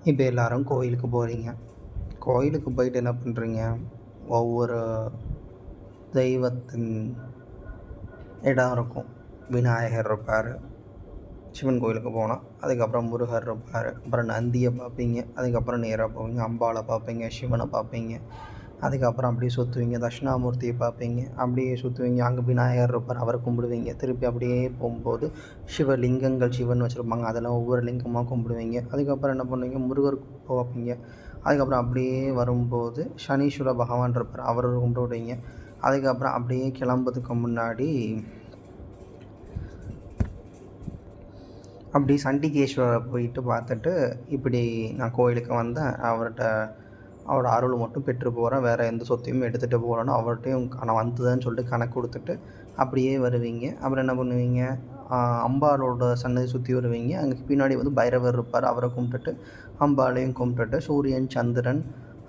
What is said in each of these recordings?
இப்போ எல்லாரும் கோயிலுக்கு போகிறீங்க. கோயிலுக்கு போயிட்டு என்ன பண்ணுறீங்க? ஒவ்வொரு தெய்வத்தின் இடம் இருக்கும். விநாயகர் இருப்பார். சிவன் கோயிலுக்கு போனால் அதுக்கப்புறம் முருகர் இருப்பார். அப்புறம் நந்தியை பார்ப்பீங்க. அதுக்கப்புறம் நேராக போவீங்க, அம்பாளை பார்ப்பீங்க, சிவனை பார்ப்பீங்க. அதுக்கப்புறம் அப்படியே சுற்றுவீங்க, தட்சிணாமூர்த்தியை பார்ப்பீங்க. அப்படியே சுற்றுவீங்க, அங்கே விநாயகர் இருப்பார், அவரை கும்பிடுவீங்க. திருப்பி அப்படியே போகும்போது சிவலிங்கங்கள் சிவன் வச்சுருப்பாங்க, அதெல்லாம் ஒவ்வொரு லிங்கமாக கும்பிடுவீங்க. அதுக்கப்புறம் என்ன பண்ணுவீங்க? முருகர் பார்ப்பீங்க. அதுக்கப்புறம் அப்படியே வரும்போது சனீஸ்வர பகவான் இருப்பார், அவரை கும்பிடுவீங்க. அதுக்கப்புறம் அப்படியே கிளம்புறதுக்கு முன்னாடி அப்படி சண்டிகேஸ்வரரை போயிட்டு பார்த்துட்டு, இப்படி நான் கோயிலுக்கு வந்தேன், அவரோட அருள் மட்டும் பெற்று போகிறேன், வேறு எந்த சொத்தையும் எடுத்துகிட்டு போகலன்னு அவர்கிட்டையும் நான் வந்ததுன்னு சொல்லிட்டு கணக்கு கொடுத்துட்டு அப்படியே வருவீங்க. அப்புறம் என்ன பண்ணுவீங்க? அம்பாளோட சன்னதி சுற்றி வருவீங்க. அங்கே பின்னாடி வந்து பைரவர் இருப்பார், அவரை கும்பிட்டுட்டு அம்பாளையும் கும்பிட்டுட்டு சூரியன் சந்திரன்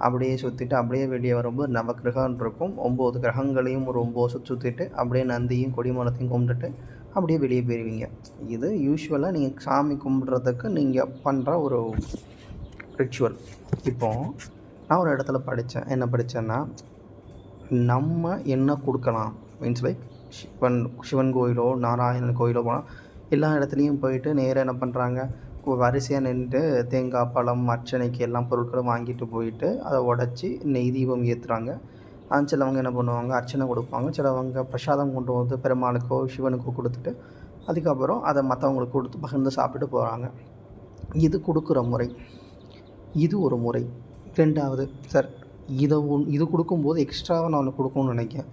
அப்படியே சுற்றிட்டு அப்படியே வெளியே வரும்போது நவக்கிரகம் இருக்கும். 9 கிரகங்களையும் ஒரு 9 சுற்றிட்டு அப்படியே நந்தியும் கொடிமரத்தையும் கும்பிட்டுட்டு அப்படியே வெளியே போயிடுவீங்க. இது யூஸ்வலாக நீங்கள் சாமி கும்பிட்றதுக்கு நீங்கள் பண்ணுற ஒரு ரிச்சுவல். இப்போது நான் ஒரு இடத்துல படித்தேன். என்ன படித்தேன்னா, நம்ம என்ன கொடுக்கலாம் மீன்ஸ் லைக் சிவன் கோயிலோ நாராயணன் கோயிலோ போனால் எல்லா இடத்துலையும் போயிட்டு நேராக என்ன பண்ணுறாங்க, வரிசையாக நின்றுட்டு தேங்காய் பழம் அர்ச்சனைக்கு எல்லா பொருட்களும் வாங்கிட்டு போயிட்டு அதை உடச்சி நெய் தீபம் ஏற்றுறாங்க. சிலவங்க என்ன பண்ணுவாங்க, அர்ச்சனை கொடுப்பாங்க. சிலவங்க பிரசாதம் கொண்டு வந்து பெருமாளுக்கோ சிவனுக்கோ கொடுத்துட்டு அதுக்கப்புறம் அதை மற்றவங்களுக்கு கொடுத்து பகிர்ந்து சாப்பிட்டு போகிறாங்க. இது கொடுக்குற முறை. இது ஒரு முறை. 2வது, சார் இது கொடுக்கும்போது எக்ஸ்ட்ராவாக நான் ஒன்று கொடுக்கணும்னு நினைக்கிறேன்.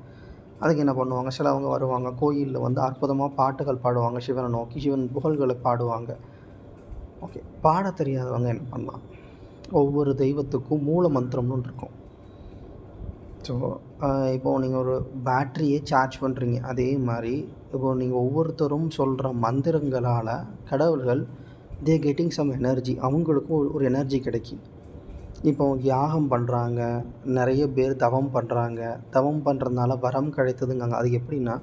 அதுக்கு என்ன பண்ணுவாங்க, சிலவங்க வருவாங்க, கோயிலில் வந்து அற்புதமாக பாட்டுகள் பாடுவாங்க, சிவனை நோக்கி சிவன் புகழ்களை பாடுவாங்க. ஓகே, பாட தெரியாதவங்க என்ன பண்ணலாம், ஒவ்வொரு தெய்வத்துக்கும் மூல மந்திரம்னு ஒன்று இருக்கும். ஸோ இப்போது நீங்கள் ஒரு பேட்ரியை சார்ஜ் பண்ணுறீங்க, அதே மாதிரி இப்போது நீங்கள் ஒவ்வொருத்தரும் சொல்கிற மந்திரங்களால் கடவுள்கள் கெட்டிங் சம் எனர்ஜி, அவங்களுக்கும் ஒரு எனர்ஜி கிடைக்கும். இப்போ யாகம் பண்ணுறாங்க, நிறைய பேர் தவம் பண்ணுறாங்க, தவம் பண்ணுறதுனால வரம் கிடைத்ததுங்காங்க. அது எப்படின்னா,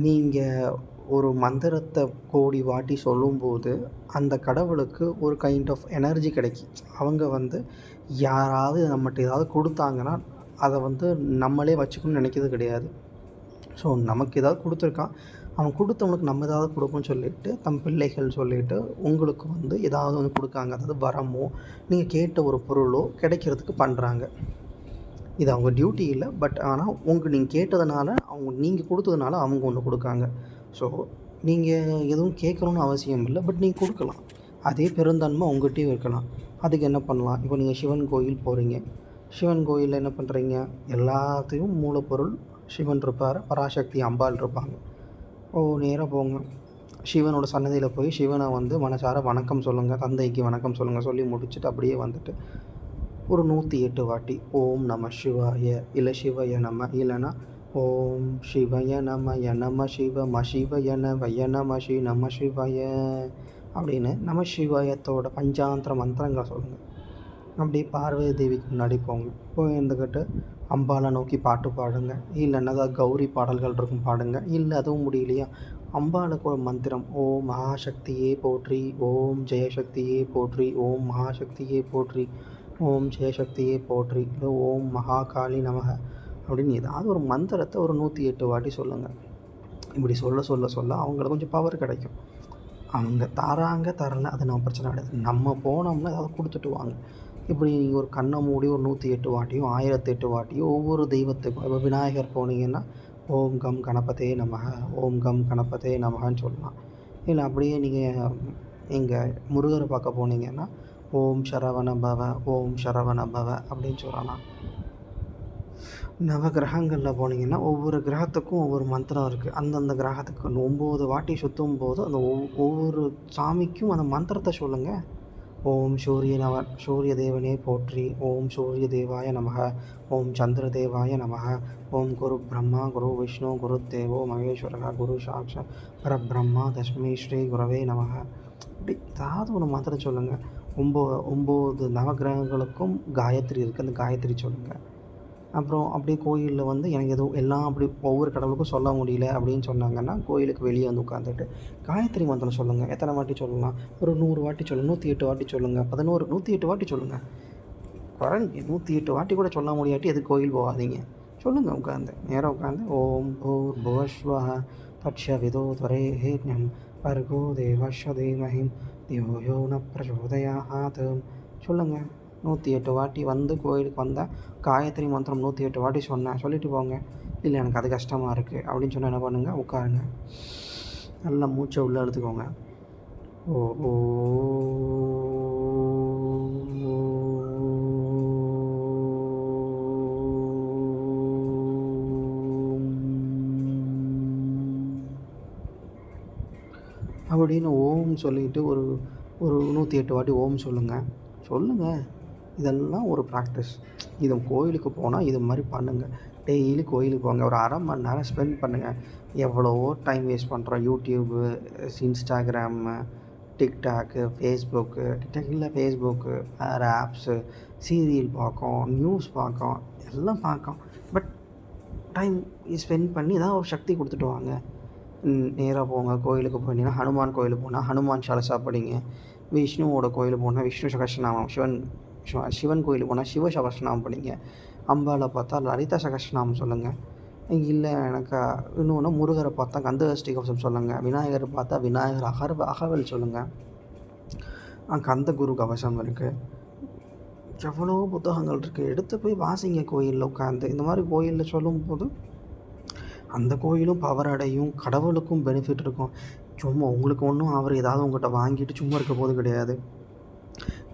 நீங்கள் ஒரு மந்திரத்தை கோடி வாட்டி சொல்லும்போது அந்த கடவுளுக்கு ஒரு கைண்ட் ஆஃப் எனர்ஜி கிடைக்கும். அவங்க வந்து யாராவது நம்மகிட்ட ஏதாவது கொடுத்தாங்கன்னா அதை வந்து நம்மளே வச்சுக்கணும்னு நினைக்கிறது கிடையாது. ஸோ நமக்கு ஏதாவது கொடுத்துருக்கான், அவன் கொடுத்தவனுக்கு நம்ம ஏதாவது கொடுப்போம்னு சொல்லிவிட்டு தம் பிள்ளைகள் சொல்லிவிட்டு உங்களுக்கு வந்து ஏதாவது ஒன்று கொடுக்காங்க. அதாவது வரமோ நீங்கள் கேட்ட ஒரு பொருளோ கிடைக்கிறதுக்கு பண்ணுறாங்க. இது அவங்க டியூட்டி இல்லை, பட் ஆனால் நீங்கள் கேட்டதுனால நீங்கள் கொடுத்ததுனால அவங்க ஒன்று கொடுக்காங்க. ஸோ நீங்கள் எதுவும் கேட்கணுன்னு அவசியம் இல்லை, பட் நீங்கள் கொடுக்கலாம். அதே பெருந்தன்மை உங்கள்கிட்டையும் இருக்கலாம். அதுக்கு என்ன பண்ணலாம், இப்போ நீங்கள் சிவன் கோயில் போகிறீங்க, சிவன் கோயிலில் என்ன பண்ணுறீங்க, எல்லாத்தையும் மூலப்பொருள் சிவன் இருப்பார், பராசக்தி அம்பாள் இருப்பாங்க. நேராக போங்க, சிவனோட சன்னதியில் போய் சிவனை வந்து மனசார வணக்கம் சொல்லுங்கள், தந்தைக்கு வணக்கம் சொல்லுங்கள். சொல்லி முடிச்சுட்டு அப்படியே வந்துட்டு ஒரு 108 வாட்டி ஓம் நம சிவாய, இல்லை சிவய நம, இல்லைன்னா ஓம் சிவய நம சிவ மசிவய வய நம ஸ்ரீ நம சிவய அப்படின்னு நம சிவாயத்தோட பஞ்சாந்திர மந்திரங்களை சொல்லுங்கள். அப்படியே பார்வதி தேவிக்கு முன்னாடி போங்க, போய் இருந்துக்கிட்டு அம்பாலை நோக்கி பாட்டு பாடுங்க. இல்லைன்னா ஏதாவது கௌரி பாடல்கள் இருக்கும் பாடுங்க. இல்லை அதுவும் முடியலையா, அம்பாளுக்கு ஒரு மந்திரம், ஓம் மகாசக்தியே போற்றி, ஓம் ஜெயசக்தியே போற்றி, ஓம் மகாசக்தியே போற்றி, ஓம் ஜெயசக்தியே போற்றி, இல்லை ஓம் மகாகாளி நமக அப்படின்னு ஏதாவது ஒரு மந்திரத்தை ஒரு 108 வாட்டி சொல்லுங்கள். இப்படி சொல்ல சொல்ல சொல்ல அவங்களுக்கு கொஞ்சம் பவர் கிடைக்கும். அவங்க தரல, அது நம்ம பிரச்சனை கிடையாது. நம்ம போனோம்னா ஏதாவது கொடுத்துட்டு வாங்க. இப்படி நீங்கள் ஒரு கண்ணை மூடி ஒரு 108 வாட்டியும் 1008 வாட்டியும் ஒவ்வொரு தெய்வத்துக்கும், இப்போ விநாயகர் போனீங்கன்னா ஓம் கம் கணபதே நமக, ஓம் கம் கணபதே நமகன்னு சொல்லலாம். இல்லை அப்படியே நீங்கள் எங்கள் முருகரை பார்க்க போனீங்கன்னா ஓம் சரவண பவ, ஓம் சரவண பவ அப்படின்னு சொல்லலாம். நவகிரகங்களில் போனீங்கன்னா ஒவ்வொரு கிரகத்துக்கும் ஒவ்வொரு மந்திரம் இருக்குது. அந்தந்த கிரகத்துக்கு 9 வாட்டி சுற்றும் போது அந்த ஒவ்வொரு சாமிக்கும் அந்த மந்திரத்தை சொல்லுங்கள். ஓம் சூரிய தேவனே போற்றி, ஓம் சூரிய தேவாய நமக, ஓம் சந்திர தேவாய நமக, ஓம் குரு பிரம்மா குரு விஷ்ணு குரு தேவோ மகேஸ்வரக குரு சாட்சா பரபிரம்மா தஸ்மை ஸ்ரீ குரவே நமக. இப்படி ஏதாவது ஒரு மந்திரம் சொல்லுங்கள். 9 நவகிரகங்களுக்கும் காயத்ரி இருக்குது, அந்த காயத்ரி சொல்லுங்கள். அப்புறம் அப்படியே கோயிலில் வந்து எனக்கு எதுவும் எல்லாம் அப்படி ஒவ்வொரு கடவுளுக்கும் சொல்ல முடியல அப்படின்னு சொன்னாங்கன்னா, கோயிலுக்கு வெளியே வந்து உட்காந்துட்டு காயத்ரி மந்திரம் சொல்லுங்கள். எத்தனை வாட்டி சொல்லலாம்? ஒரு 100 வாட்டி சொல்லுங்கள், 108 வாட்டி சொல்லுங்கள், 108 வாட்டி சொல்லுங்கள். 108 வாட்டி கூட சொல்ல முடியாட்டி எதுக்கு கோயில் போகாதீங்க. சொல்லுங்கள் உட்காந்து, நேராக உட்காந்து ஓம் பூர்புவஸ்வஹ தட்சவிதோத்வரேண்யம் பர்கோ தேவஸ்ய தீமஹி தியோ யோ ந பிரச்சோதயாத் சொல்லுங்கள். 108 வாட்டி வந்து கோயிலுக்கு வந்தால் காயத்ரி மந்திரம் 108 வாட்டி சொன்னேன் சொல்லிட்டு போங்க. இல்லை எனக்கு அது கஷ்டமாக இருக்குது அப்படின்னு சொன்னால் என்ன பண்ணுங்கள், உட்காருங்க. நல்லா மூச்சை உள்ளே எடுத்துக்கோங்க. ஓ ஓ அப்படின்னு ஓம் சொல்லிட்டு ஒரு ஒரு 108 வாட்டி ஓம் சொல்லுங்கள். இதெல்லாம் ஒரு ப்ராக்டிஸ். இது கோயிலுக்கு போனால் இது மாதிரி பண்ணுங்கள். டெய்லி கோயிலுக்கு போங்க. ஒரு 1/2 மணி நேரம் ஸ்பெண்ட் பண்ணுங்கள். எவ்வளவோ டைம் வேஸ்ட் பண்ணுறோம். YouTube, Instagram, TikTok, Facebook. TikTok இல்லை, ஃபேஸ்புக்கு, வேறு ஆப்ஸு, சீரியல் பார்க்கோம், நியூஸ் பார்க்கோம், எல்லாம் பார்க்கோம். பட் டைம் ஸ்பெண்ட் பண்ணி ஏதாவது ஒரு சக்தி கொடுத்துட்டு வாங்க. நேராக போங்க. கோயிலுக்கு போனீங்கன்னா ஹனுமான் கோயிலுக்கு போனால் ஹனுமான் சாலிசா படிங்க. விஷ்ணுவோட கோயிலுக்கு போனால் விஷ்ணு சகஸ்ரநாமம், சிவன் கோயிலுக்கு போனால் சிவ சகஸ்ரநாமம் படிங்க. அம்பாவை பார்த்தா லலிதா சகஸ்ரநாமம் சொல்லுங்கள். இல்லை எனக்கு இன்னொன்று முருகரை பார்த்தா கந்தசஷ்டி கவசம் சொல்லுங்கள். விநாயகரை பார்த்தா விநாயகர் அகவல் சொல்லுங்கள். கந்த குரு கவசம் இருக்குது. எவ்வளோ புத்தகங்கள் இருக்குது. எடுத்து போய் வாசிங்க கோயிலில் உட்காந்து. இந்த மாதிரி கோயிலில் சொல்லும்போது அந்த கோயிலும் பவர் அடையும், கடவுளுக்கும் பெனிஃபிட் இருக்கும். சும்மா உங்களுக்கு ஒன்றும் அவர் ஏதாவது உங்கள்கிட்ட வாங்கிட்டு சும்மா இருக்க போது கிடையாது.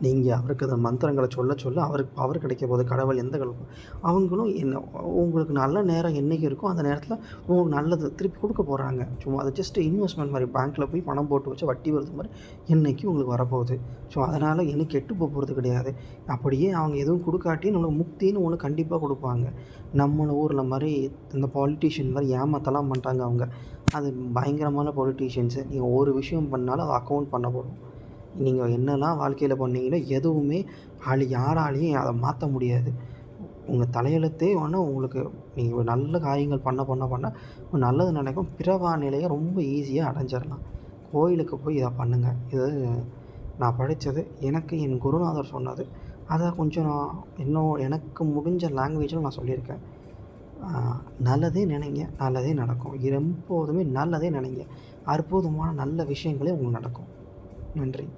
நீங்கள் அவருக்கு அந்த மந்திரங்களை சொல்ல அவருக்கு பவர் கிடைக்க போது. கடவுள் எந்த கடவுள் அவங்களும் என்ன உங்களுக்கு நல்ல நேரம் என்றைக்கு இருக்கோ அந்த நேரத்தில் உங்களுக்கு நல்லது திருப்பி கொடுக்க போகிறாங்க. சும்மா அது ஜஸ்ட் இன்வெஸ்ட்மெண்ட் மாதிரி. பேங்க்கில் போய் பணம் போட்டு வச்சு வட்டி வருது மாதிரி என்றைக்கு உங்களுக்கு வரப்போகுது. ஸோ அதனால் எனக்கு கெட்டு போகிறது கிடையாது. அப்படியே அவங்க எதுவும் கொடுக்காட்டி நம்மளுக்கு முக்தின்னு ஒன்று கண்டிப்பாக கொடுப்பாங்க. நம்ம ஊரில் மாதிரி இந்த பாலிட்டிஷியன் மாதிரி ஏமாத்தலாம் மாட்டாங்க அவங்க. அது பயங்கரமான பொலிட்டீஷியன்ஸு. நீங்கள் ஒரு விஷயம் பண்ணாலும் அதை அக்கௌண்ட் பண்ண போடும். நீங்கள் என்னெல்லாம் வாழ்க்கையில் பண்ணீங்களோ எதுவுமே யாராலையும் அதை மாற்ற முடியாது. உங்கள் தலையெழுத்தே வேணால் உங்களுக்கு நீங்கள் ஒரு நல்ல காரியங்கள் பண்ண நல்லது நடக்கும். பிறவா நிலையை ரொம்ப ஈஸியாக அடைஞ்சிடலாம். கோயிலுக்கு போய் இதை பண்ணுங்கள். இது நான் படித்தது, எனக்கு என் குருநாதர் சொன்னது. அதை கொஞ்சம் நான் எனக்கு முடிஞ்ச லாங்குவேஜில் நான் சொல்லியிருக்கேன். நல்லதே நினைங்க, நல்லதே நடக்கும். எப்போதுமே நல்லதே நினைங்க. அற்புதமான நல்ல விஷயங்களே உங்களுக்கு நடக்கும். நன்றி.